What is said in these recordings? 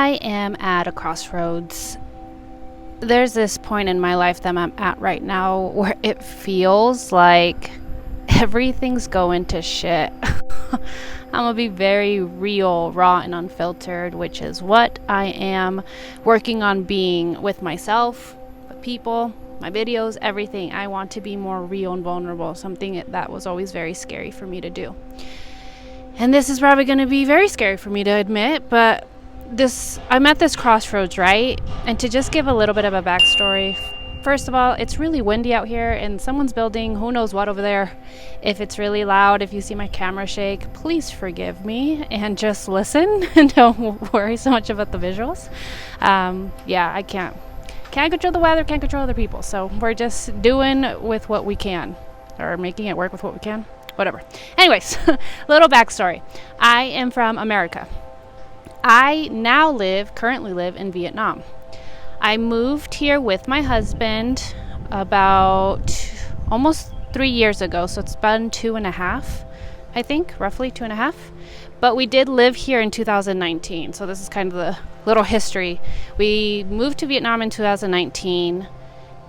I am at a crossroads. There's this point in my life that I'm at right now where it feels like everything's going to shit. I'm gonna be very real, raw, and unfiltered, which is what I am working on being with myself, with people, my videos, everything. I want to be more real and vulnerable, something that was always very scary for me to do. And this is probably going to be very scary for me to admit, but I'm at this crossroads, right? And to just give a little bit of a backstory, first of all, it's really windy out here and someone's building who knows what over there. If it's really loud, if you see my camera shake, please forgive me and just listen and don't worry so much about the visuals. I can't control the weather, can't control other people. So we're just doing with what we can, or making it work with what we can, whatever. Anyways, little backstory. I am from America. I currently live in Vietnam. I moved here with my husband about almost 3 years ago. So it's been 2.5, I think, roughly 2.5. But we did live here in 2019. So this is kind of the little history. We moved to Vietnam in 2019,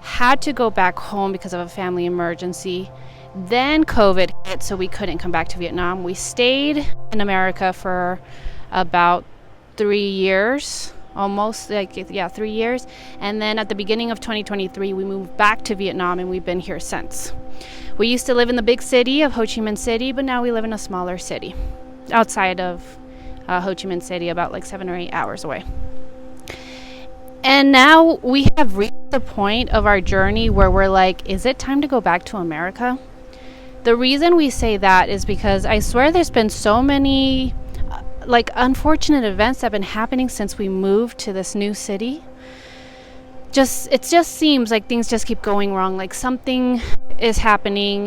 had to go back home because of a family emergency. Then COVID hit, so we couldn't come back to Vietnam. We stayed in America for about 3 years, almost 3 years. And then at the beginning of 2023, we moved back to Vietnam and we've been here since. We used to live in the big city of Ho Chi Minh City, but now we live in a smaller city outside of Ho Chi Minh City, about like 7 or 8 hours away. And now we have reached the point of our journey where we're like, is it time to go back to America? The reason we say that is because I swear there's been so many unfortunate events that have been happening since we moved to this new city. It just seems like things just keep going wrong. Like something is happening.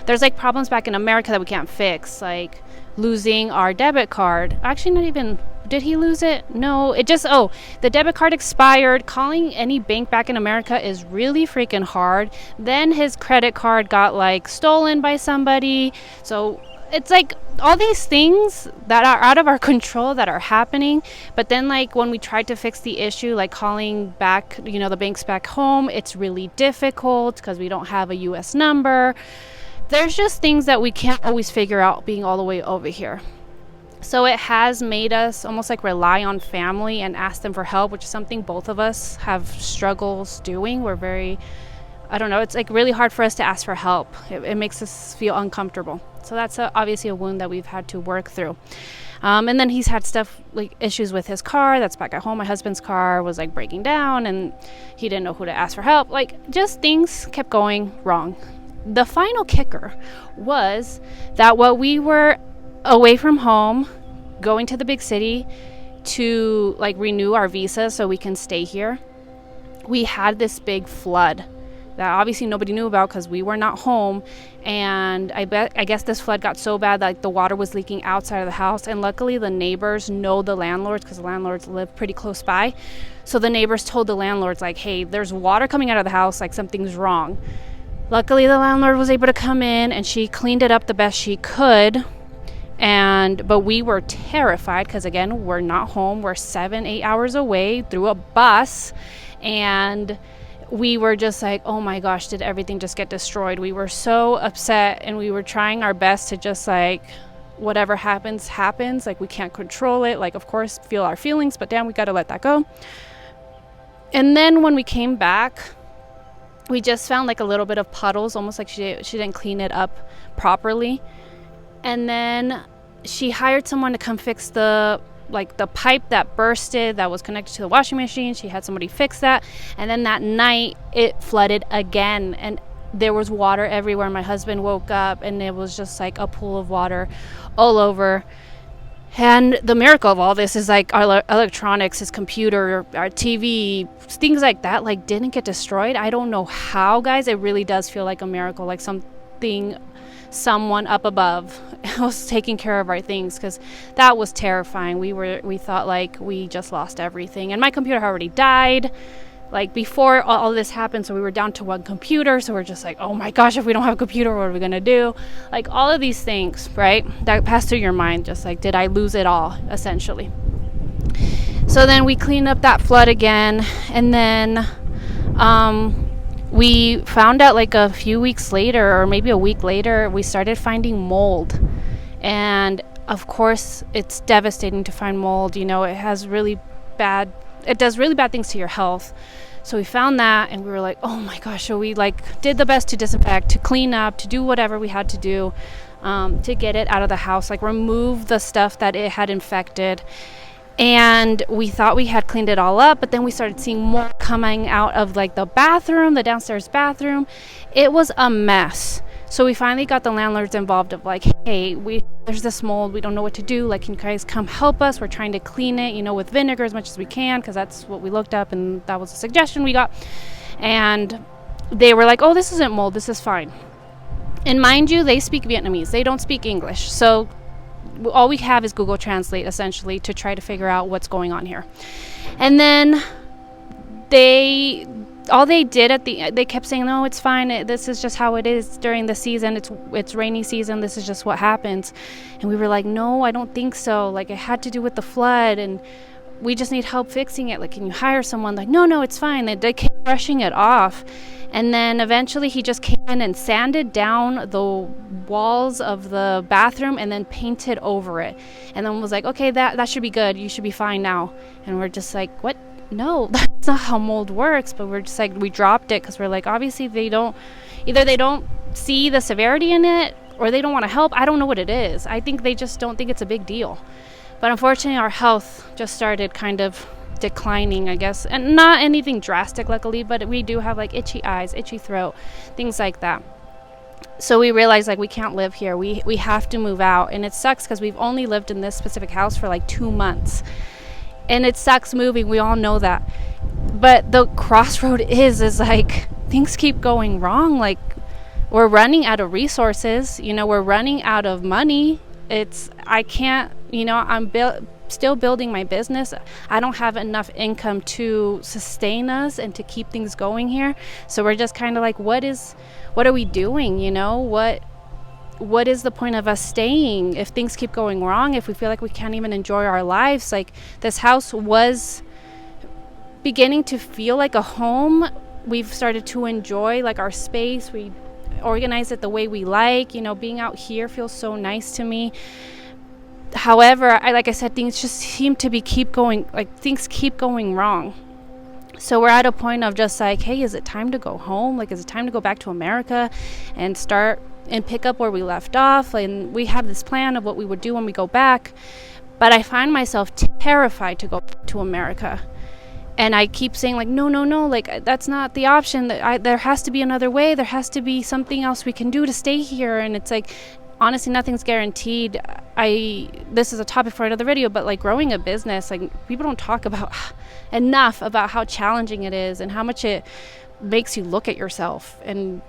There's like problems back in America that we can't fix, like losing our debit card. Actually, not even, did he lose it? No, the debit card expired. Calling any bank back in America is really freaking hard. Then his credit card got stolen by somebody. So it's like all these things that are out of our control that are happening. But then when we tried to fix the issue, like calling back, the banks back home, it's really difficult because we don't have a US number. There's just things that we can't always figure out being all the way over here. So it has made us almost rely on family and ask them for help, which is something both of us have struggles doing. We're very, it's really hard for us to ask for help. It makes us feel uncomfortable. So that's obviously a wound that we've had to work through. And then he's had issues with his car that's back at home. My husband's car was breaking down and he didn't know who to ask for help. Just things kept going wrong. The final kicker was that while we were away from home, going to the big city to renew our visa so we can stay here, we had this big flood that obviously nobody knew about because we were not home. And I guess this flood got so bad that the water was leaking outside of the house. And luckily the neighbors know the landlords because the landlords live pretty close by. So the neighbors told the landlords hey, there's water coming out of the house, something's wrong. Luckily the landlord was able to come in and she cleaned it up the best she could. But we were terrified because again, we're not home. We're 7-8 hours away through a bus. And we were just oh my gosh, did everything just get destroyed? We were so upset and we were trying our best to just whatever happens. We can't control it. Of course, feel our feelings, but damn, we got to let that go. And then when we came back, we just found a little bit of puddles, almost she didn't clean it up properly. And then she hired someone to come fix the pipe that bursted that was connected to the washing machine. She had somebody fix that. And then that night it flooded again and there was water everywhere. My husband woke up and it was just a pool of water all over. And the miracle of all this is our electronics, his computer, our TV, things like that didn't get destroyed. I don't know how, guys. It really does feel like a miracle, someone up above was taking care of our things, because that was terrifying. We thought we just lost everything, and my computer had already died before all this happened, so we were down to one computer. So we're just oh my gosh, if we don't have a computer, what are we gonna do? All of these things, right, that pass through your mind, just did I lose it all, essentially. So then we cleaned up that flood again, and then we found out like a few weeks later, or maybe a week later, we started finding mold. And of course, it's devastating to find mold. It does really bad things to your health. So we found that, and we were like, oh my gosh. So we did the best to disinfect, to clean up, to do whatever we had to do to get it out of the house, remove the stuff that it had infected. And we thought we had cleaned it all up, but then we started seeing more coming out of the downstairs bathroom. It was a mess. So we finally got the landlords involved of hey, there's this mold, we don't know what to do. Can you guys come help us? We're trying to clean it, with vinegar as much as we can, because that's what we looked up and that was a suggestion we got. And they were like, oh, this isn't mold, this is fine. And mind you, they speak Vietnamese. They don't speak English. So all we have is Google Translate, essentially, to try to figure out what's going on here. And then they kept saying, no, it's fine. This is just how it is during the season. It's rainy season. This is just what happens. And we were like, no, I don't think so. It had to do with the flood, and we just need help fixing it. Can you hire someone? No, it's fine. They kept brushing it off. And then eventually he just came in and sanded down the walls of the bathroom and then painted over it. And then was like, okay, that should be good. You should be fine now. And we're just like, what? No, that's not how mold works. But we're just we dropped it because we're obviously they don't see the severity in it, or they don't want to help. I don't know what it is. I think they just don't think it's a big deal. But unfortunately, our health just started kind of declining, I guess, and not anything drastic, luckily, but we do have itchy eyes, itchy throat, things like that. So we realized we can't live here. We have to move out. And it sucks because we've only lived in this specific house for 2 months, and it sucks moving. We all know that. But the crossroad is things keep going wrong. We're running out of resources, we're running out of money. I can't, I'm still building my business. I don't have enough income to sustain us and to keep things going here. So we're just kind of what are we doing? What is the point of us staying if things keep going wrong, if we feel we can't even enjoy our lives? This house was beginning to feel like a home. We've started to enjoy our space. We organize it the way we like. Being out here feels so nice to me. However, like I said, things just seem to keep going wrong. So we're at a point of just hey, is it time to go home? Is it time to go back to America and start and pick up where we left off? And we have this plan of what we would do when we go back. But I find myself terrified to go to America. And I keep saying no, that's not the option. There has to be another way. There has to be something else we can do to stay here. And it's honestly, nothing's guaranteed. This is a topic for another video, but growing a business, people don't talk about enough about how challenging it is and how much it makes you look at yourself and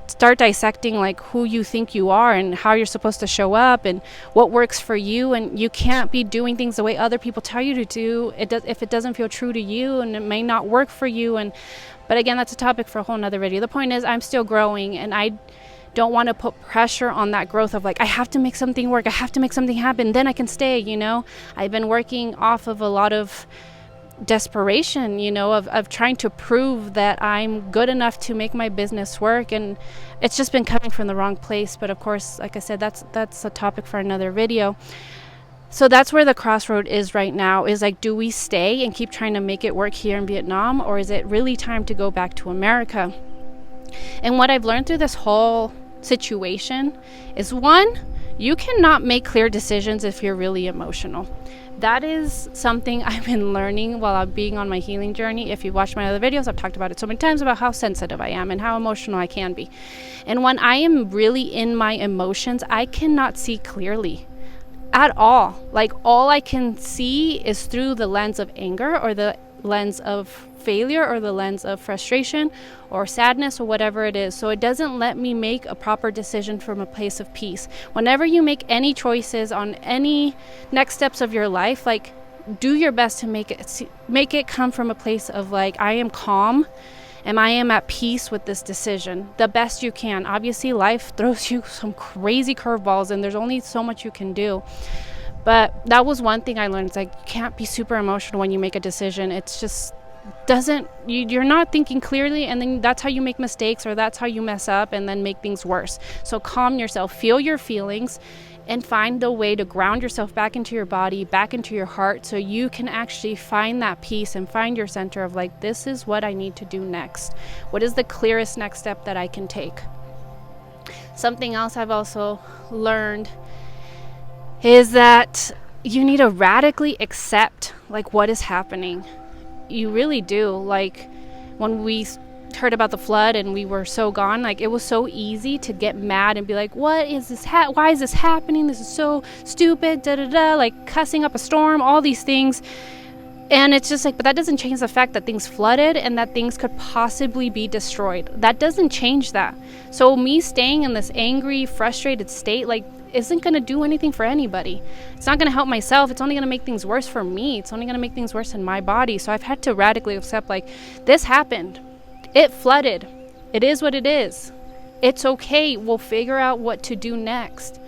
start dissecting who you think you are and how you're supposed to show up and what works for you. And you can't be doing things the way other people tell you to do if it doesn't feel true to you, and it may not work for you. But again, that's a topic for a whole nother video. The point is, I'm still growing, and I don't want to put pressure on that growth of I have to make something work, I have to make something happen, then I can stay. I've been working off of a lot of desperation, of trying to prove that I'm good enough to make my business work, and it's just been coming from the wrong place. But of course, like I said, that's a topic for another video. So that's where the crossroad is right now, is do we stay and keep trying to make it work here in Vietnam, or is it really time to go back to America? And what I've learned through this whole situation is, one, you cannot make clear decisions if you're really emotional. That is something I've been learning while I'm being on my healing journey. If you've watched my other videos, I've talked about it so many times about how sensitive I am and how emotional I can be. And when I am really in my emotions, I cannot see clearly at all. All I can see is through the lens of anger, or the lens of failure, or the lens of frustration or sadness, or whatever it is. So it doesn't let me make a proper decision from a place of peace. Whenever you make any choices on any next steps of your life, do your best to make it come from a place of I am calm and I am at peace with this decision the best you can. Obviously, life throws you some crazy curveballs, and there's only so much you can do. But that was one thing I learned. It's like, you can't be super emotional when you make a decision. It's just you're not thinking clearly, and then that's how you make mistakes, or that's how you mess up and then make things worse. So calm yourself, feel your feelings, and find a way to ground yourself back into your body, back into your heart, so you can actually find that peace and find your center of like, this is what I need to do next. What is the clearest next step that I can take? Something else I've also learned is that you need to radically accept like what is happening. You really do. Like, when we heard about the flood and we were so gone, like, it was so easy to get mad and be like, what is this why is this happening? This is so stupid, like cussing up a storm, all these things. And it's just like, but that doesn't change the fact that things flooded and that things could possibly be destroyed. That doesn't change that. So me staying in this angry, frustrated state, like, isn't going to do anything for anybody. It's not going to help myself. It's only going to make things worse for me. It's only going to make things worse in my body. So I've had to radically accept, like, this happened. It flooded. It is what it is. It's okay. We'll figure out what to do next.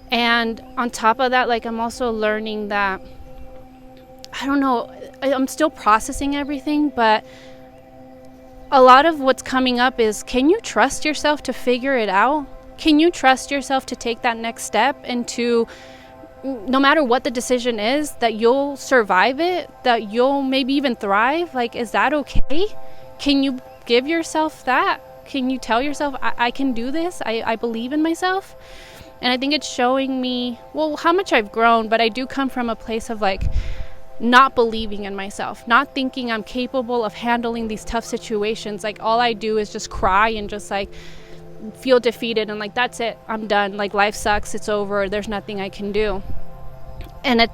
And on top of that, like, I'm also learning that, I don't know, I'm still processing everything, but a lot of what's coming up is, can you trust yourself to figure it out? Can you trust yourself to take that next step and to, no matter what the decision is, that you'll survive it, that you'll maybe even thrive? Like, is that okay? Can you give yourself that? Can you tell yourself, I can do this? I believe in myself? And I think it's showing me, well, how much I've grown, but I do come from a place of like, not believing in myself, not thinking I'm capable of handling these tough situations. Like, all I do is just cry and just like feel defeated and like, that's it, I'm done, like, life sucks, it's over, there's nothing I can do. And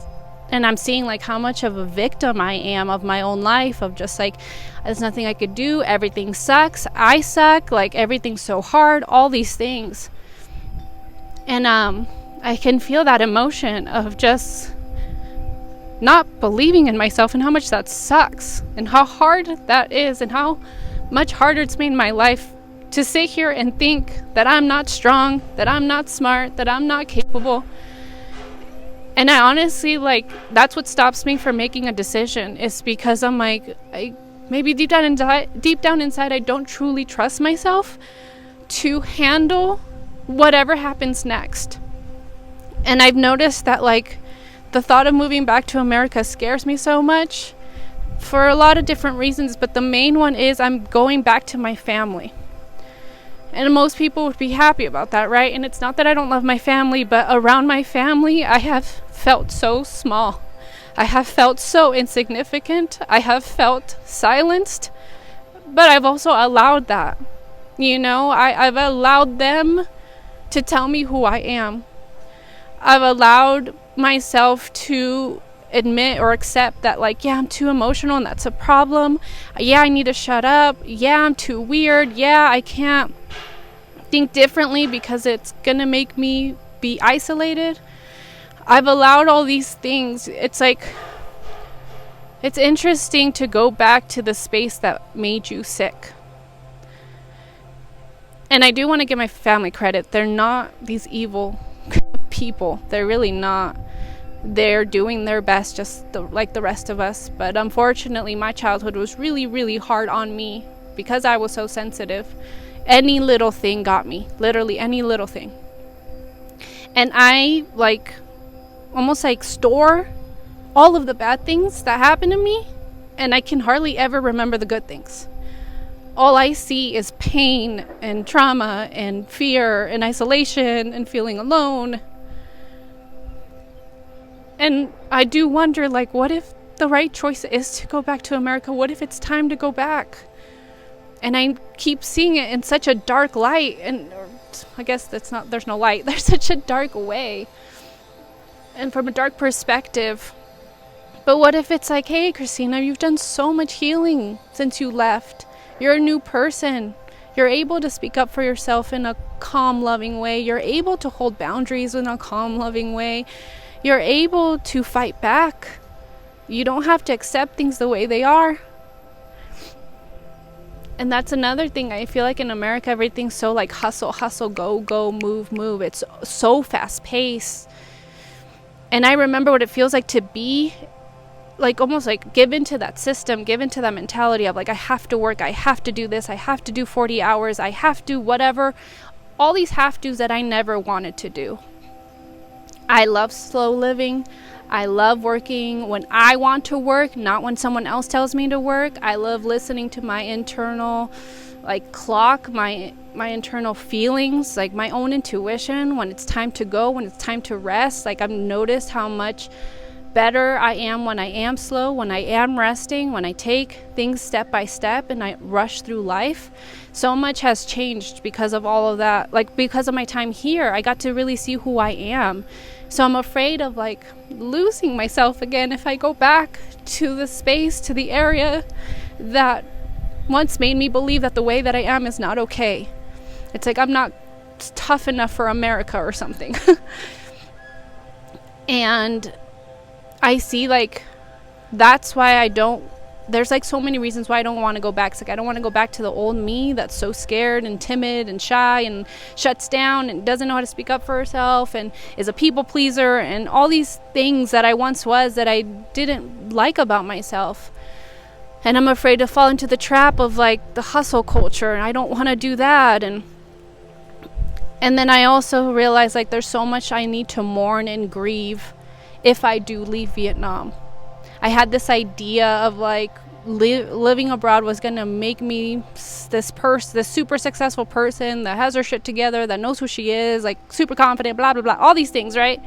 I'm seeing like how much of a victim I am of my own life, of just like, there's nothing I could do, everything sucks, I suck, like, everything's so hard, all these things. And I can feel that emotion of just not believing in myself, and how much that sucks, and how hard that is, and how much harder it's made my life to sit here and think that I'm not strong, that I'm not smart, that I'm not capable. And I honestly, like, that's what stops me from making a decision, is because I'm like, maybe deep down inside, I don't truly trust myself to handle whatever happens next. And I've noticed that, like, the thought of moving back to America scares me so much for a lot of different reasons, but the main one is I'm going back to my family. And most people would be happy about that, right? And it's not that I don't love my family, but around my family, I have felt so small. I have felt so insignificant. I have felt silenced. But I've also allowed that. You know, I've allowed them to tell me who I am. I've allowed myself to admit or accept that, like, yeah, I'm too emotional and that's a problem. Yeah, I need to shut up. Yeah, I'm too weird. Yeah, I can't think differently because it's gonna make me be isolated. I've allowed all these things. It's like, it's interesting to go back to the space that made you sick. And I do want to give my family credit. They're not these evil people. They're really not. They're doing their best, just like the rest of us. But unfortunately, my childhood was really, really hard on me because I was so sensitive. Any little thing got me. Literally any little thing. And I, like, almost like store all of the bad things that happened to me, and I can hardly ever remember the good things. All I see is pain and trauma and fear and isolation and feeling alone. And I do wonder, like, what if the right choice is to go back to America? What if it's time to go back? And I keep seeing it in such a dark light, and I guess there's no light. There's such a dark way. And from a dark perspective. But what if it's like, hey, Christina, you've done so much healing since you left. You're a new person. You're able to speak up for yourself in a calm, loving way. You're able to hold boundaries in a calm, loving way. You're able to fight back. You don't have to accept things the way they are. And that's another thing. I feel like in America, everything's so like hustle, go, move. It's so fast paced. And I remember what it feels like to be like almost like given to that system, given to that mentality of like, I have to work, I have to do this, I have to do 40 hours, I have to whatever, all these have to's that I never wanted to do. I love slow living. I love working when I want to work, not when someone else tells me to work. I love listening to my internal like clock, my internal feelings, like my own intuition, when it's time to go, when it's time to rest. Like I've noticed how much better I am when I am slow, when I am resting, when I take things step by step and I rush through life. So much has changed because of all of that. Like because of my time here, I got to really see who I am. So I'm afraid of like losing myself again if I go back to the space, to the area that once made me believe that the way that I am is not okay. It's like I'm not tough enough for America or something. And I see like that's why I don't, there's like so many reasons why I don't want to go back. It's like I don't want to go back to the old me that's so scared and timid and shy and shuts down and doesn't know how to speak up for herself and is a people pleaser and all these things that I once was that I didn't like about myself. And I'm afraid to fall into the trap of like the hustle culture, and I don't want to do that. And then I also realize like there's so much I need to mourn and grieve if I do leave Vietnam. I had this idea of like living abroad was going to make me this super successful person that has her shit together, that knows who she is, like super confident, blah, blah, blah, all these things, right?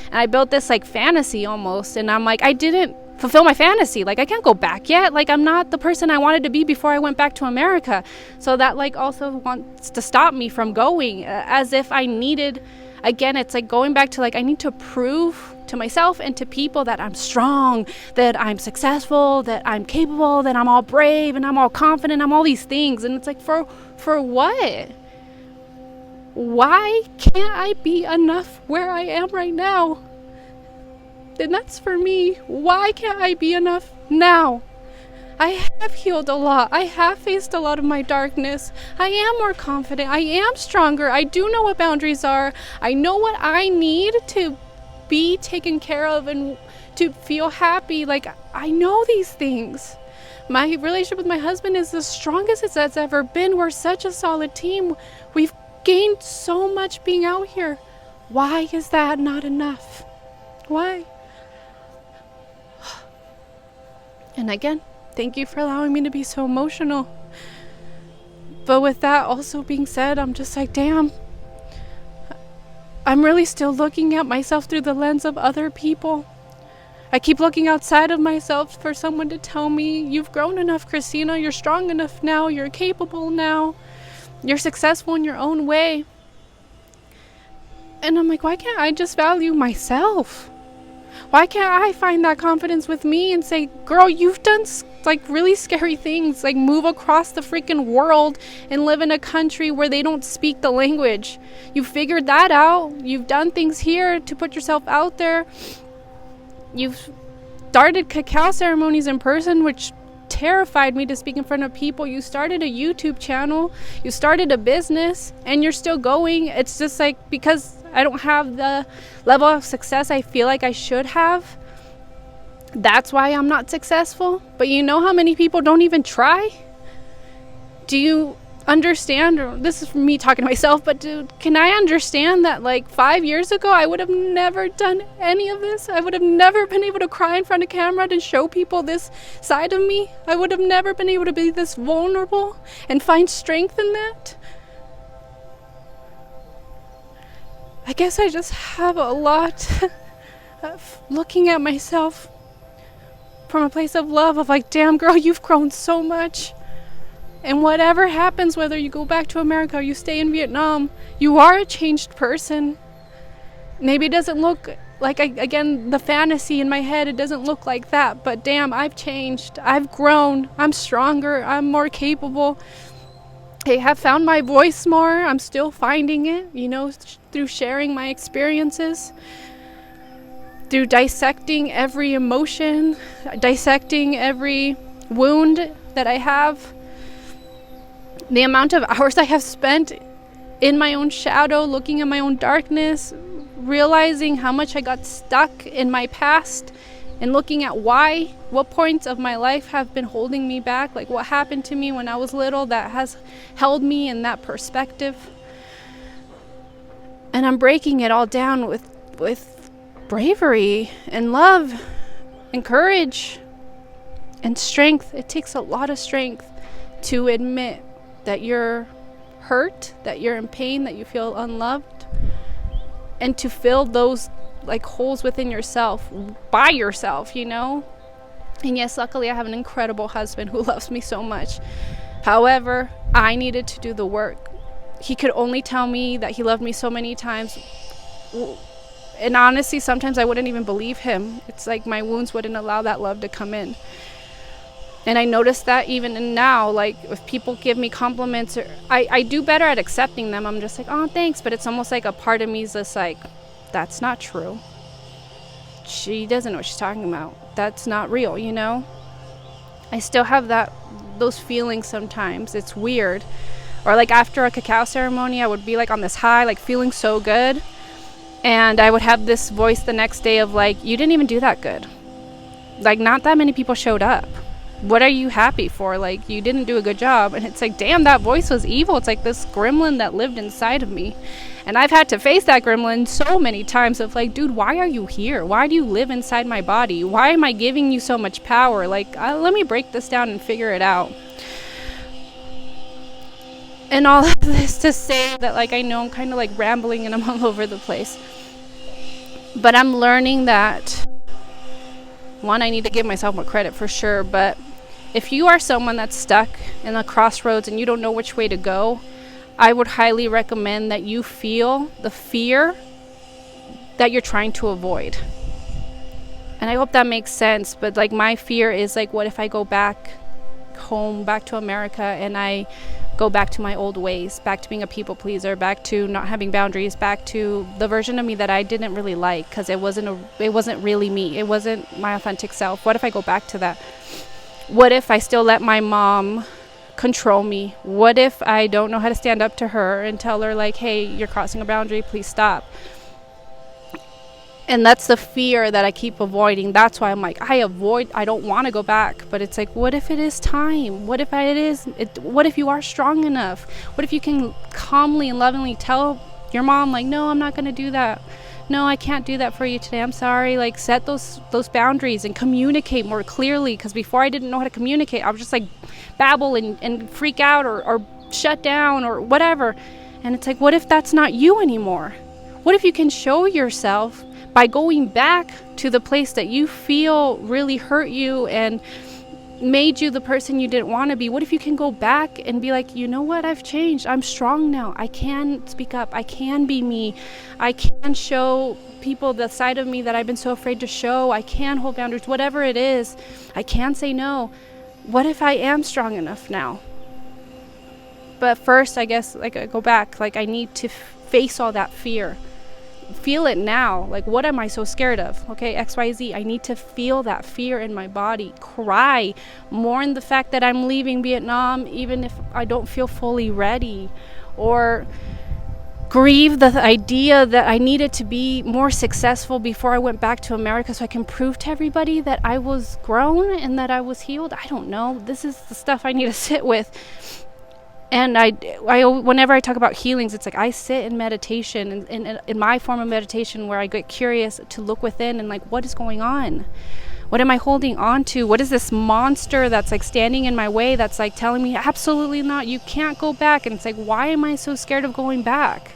And I built this like fantasy almost. And I'm like, I didn't fulfill my fantasy. Like I can't go back yet. Like I'm not the person I wanted to be before I went back to America. So that like also wants to stop me from going, as if I needed, again, it's like going back to like, I need to prove to myself and to people that I'm strong, that I'm successful, that I'm capable, that I'm all brave and I'm all confident, I'm all these things. And it's like, for what? Why can't I be enough where I am right now? And that's for me. Why can't I be enough now? I have healed a lot. I have faced a lot of my darkness. I am more confident. I am stronger. I do know what boundaries are. I know what I need to be taken care of and to feel happy. Like I know these things. My relationship with my husband is the strongest it's ever been. We're such a solid team. We've gained so much being out here. Why is that not enough? Why? And again, thank you for allowing me to be so emotional. But with that also being said, I'm just like, damn, I'm really still looking at myself through the lens of other people. I keep looking outside of myself for someone to tell me, you've grown enough, Christina, you're strong enough now, you're capable now, you're successful in your own way. And I'm like, why can't I just value myself? Why can't I find that confidence with me and say, girl, you've done like really scary things, like move across the freaking world and live in a country where they don't speak the language. You figured that out. You've done things here to put yourself out there. You've started cacao ceremonies in person, which terrified me to speak in front of people. You started a YouTube channel. You started a business, and you're still going. It's just like, because I don't have the level of success I feel like I should have, that's why I'm not successful. But you know how many people don't even try? Do you understand? Or this is for me talking to myself, but can I understand that like 5 years ago I would have never done any of this? I would have never been able to cry in front of camera to show people this side of me. I would have never been able to be this vulnerable and find strength in that. I guess I just have a lot of looking at myself from a place of love, of like, damn girl, you've grown so much. And whatever happens, whether you go back to America or you stay in Vietnam, you are a changed person. Maybe it doesn't look like, again, the fantasy in my head, it doesn't look like that. But damn, I've changed. I've grown. I'm stronger. I'm more capable. I have found my voice more. I'm still finding it, you know, through sharing my experiences, through dissecting every emotion, dissecting every wound that I have. The amount of hours I have spent in my own shadow, looking at my own darkness, realizing how much I got stuck in my past and looking at what points of my life have been holding me back, like what happened to me when I was little that has held me in that perspective. And I'm breaking it all down with bravery and love and courage and strength. It takes a lot of strength to admit that you're hurt, that you're in pain, that you feel unloved, and to fill those like holes within yourself by yourself, you know? And yes, luckily I have an incredible husband who loves me so much. However, I needed to do the work. He could only tell me that he loved me so many times. And honestly, sometimes I wouldn't even believe him. It's like my wounds wouldn't allow that love to come in. And I noticed that even now, like if people give me compliments, I do better at accepting them. I'm just like, oh, thanks. But it's almost like a part of me is just like, that's not true. She doesn't know what she's talking about. That's not real, you know? I still have those feelings sometimes. It's weird. Or like after a cacao ceremony, I would be like on this high, like feeling so good. And I would have this voice the next day of like, you didn't even do that good. Like not that many people showed up. What are you happy for? Like you didn't do a good job. And it's like, damn, that voice was evil. It's like this gremlin that lived inside of me. And I've had to face that gremlin so many times of like, dude, why are you here? Why do you live inside my body? Why am I giving you so much power? Like, let me break this down and figure it out. And all of this to say that, like, I know I'm kind of like rambling and I'm all over the place. But I'm learning that, one, I need to give myself more credit for sure. But if you are someone that's stuck in a crossroads and you don't know which way to go, I would highly recommend that you feel the fear that you're trying to avoid. And I hope that makes sense. But like my fear is like, what if I go back home, back to America, and I go back to my old ways, back to being a people pleaser, back to not having boundaries, back to the version of me that I didn't really like because it wasn't really me. It wasn't my authentic self. What if I go back to that? What if I still let my mom control me? What if I don't know how to stand up to her and tell her like, hey, you're crossing a boundary, please stop? And that's the fear that I keep avoiding. That's why I'm like, I don't want to go back. But it's like, what if it is time? What if what if you are strong enough? What if you can calmly and lovingly tell your mom, like, no, I'm not going to do that. No, I can't do that for you today. I'm sorry. Like, set those boundaries and communicate more clearly. Because before I didn't know how to communicate. I was just like babble and freak out or shut down or whatever. And it's like, what if that's not you anymore? What if you can show yourself by going back to the place that you feel really hurt you and made you the person you didn't want to be? What if you can go back and be like, you know what, I've changed. I'm strong now. I can speak up. I can be me. I can show people the side of me that I've been so afraid to show. I can hold boundaries, whatever it is. I can say no. What if I am strong enough now? But first, I guess, like, I go back. Like, I need to face all that fear. Feel it now. Like, what am I so scared of? Okay, XYZ. I need to feel that fear in my body. Cry. Mourn the fact that I'm leaving Vietnam even if I don't feel fully ready. Or grieve the idea that I needed to be more successful before I went back to America so I can prove to everybody that I was grown and that I was healed. I don't know. This is the stuff I need to sit with. And I whenever I talk about healings, it's like I sit in meditation, in my form of meditation, where I get curious to look within and like, what is going on? What am I holding on to? What is this monster that's like standing in my way that's like telling me, absolutely not, you can't go back? And it's like, why am I so scared of going back?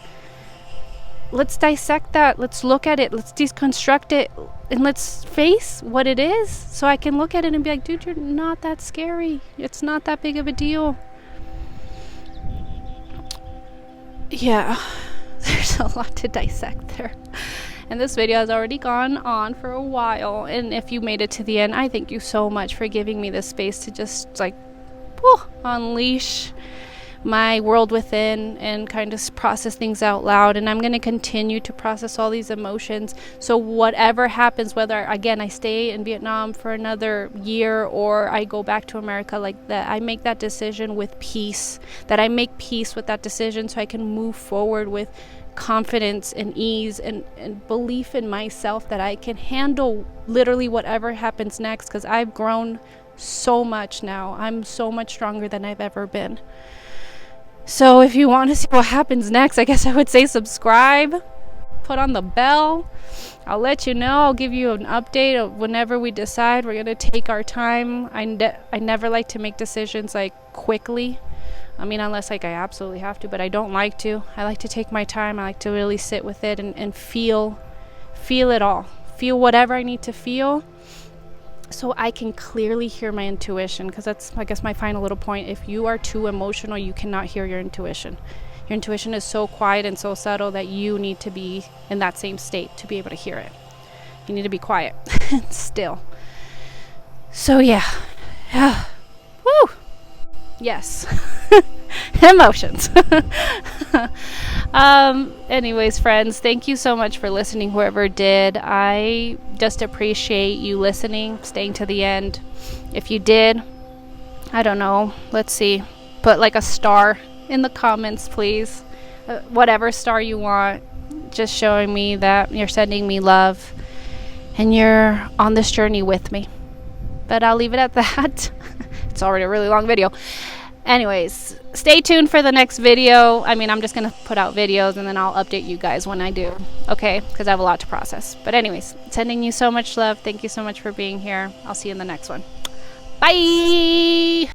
Let's dissect that. Let's look at it. Let's deconstruct it. And let's face what it is so I can look at it and be like, dude, you're not that scary. It's not that big of a deal. Yeah, there's a lot to dissect there. And this video has already gone on for a while. And if you made it to the end, I thank you so much for giving me this space to just like unleash my world within and kind of process things out loud. And I'm going to continue to process all these emotions. So whatever happens, whether again I stay in Vietnam for another year or I go back to America, like that, I make that decision with peace, that I make peace with that decision so I can move forward with confidence and ease and belief in myself that I can handle literally whatever happens next, because I've grown so much now. I'm so much stronger than I've ever been. So if you want to see what happens next, I guess I would say subscribe, put on the bell. I'll let you know. I'll give you an update of whenever we decide. We're going to take our time. I never like to make decisions like quickly. I mean, unless like I absolutely have to, but I don't like to. I like to take my time. I like to really sit with it and feel it all. Feel whatever I need to feel, so I can clearly hear my intuition, because that's, I guess, my final little point. If you are too emotional, you cannot hear your intuition. Your intuition is so quiet and so subtle that you need to be in that same state to be able to hear it. You need to be quiet and still. So yeah. Woo! Yes. Emotions. Anyways, friends, thank you so much for listening, whoever did. I just appreciate you listening, staying to the end. If you did, I don't know, let's see, put like a star in the comments, please. Whatever star you want, just showing me that you're sending me love and you're on this journey with me. But I'll leave it at that. It's already a really long video. Anyways, stay tuned for the next video. I mean, I'm just going to put out videos and then I'll update you guys when I do. Okay? Because I have a lot to process. But anyways, sending you so much love. Thank you so much for being here. I'll see you in the next one. Bye!